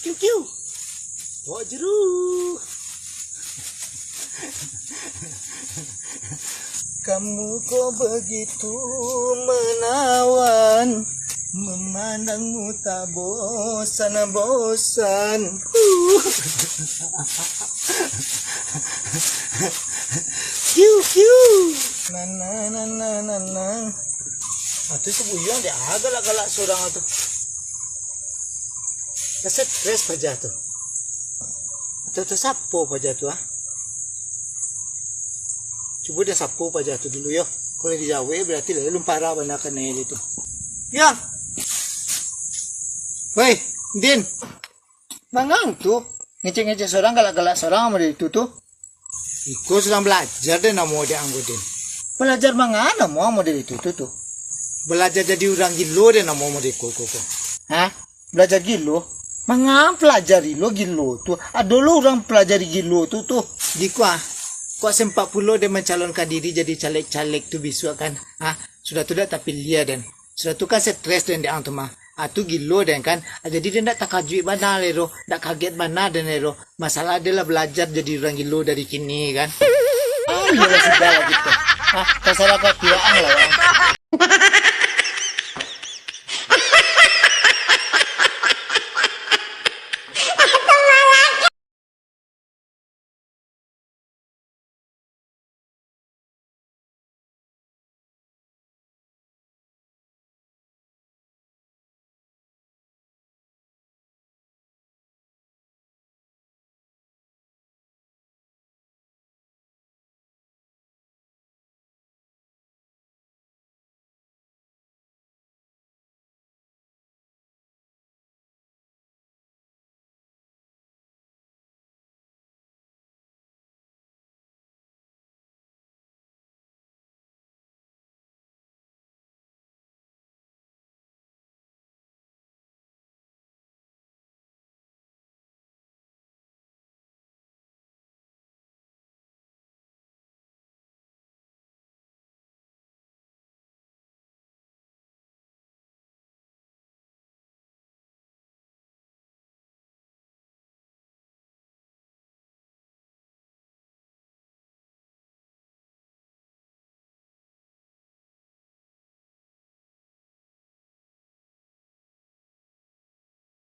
Kiu kiu. Oh jeruk. Kamu kok begitu menawan, memandangmu tak bosan-bosan. Kiu kiu. Na. Atuh sebuyang dia galak-galak seorang atuh. Kaset stres pajah tuh. Atau sapo pajah tuh ah. Coba dia sapu pajah tu dulu yo. Kalau di Jawa berarti lalu parah banakan itu. Yang. Woi, Din. Mangang tuh. Ngecek-ngecek seorang galak-galak seorang sama itu tuh. Ikut sedang belajar deh namo dia anggotin. Belajar mangana mau model itu tuh. Belajar jadi orang gilo deh namo model koko. Hah? Belajar gilo? Mangam pelajari lo gilo tuh. Ada lo orang pelajari gilo tuh. Di kuah. Kok sempat pula dia mencalonkan diri jadi caleg-caleg tu bisu kan? Ah, sudah tu dah tapi dia dan sudah tu kan stres dan dia tu mah. Ah tu gilo dan kan. Jadi dia tak takajui mana lero, tak kaget mana dan lero. Masalah adalah belajar jadi orang gilo dari kini kan. Ah, iya lah segala gitu. Ah, masyarakat tiaan lah.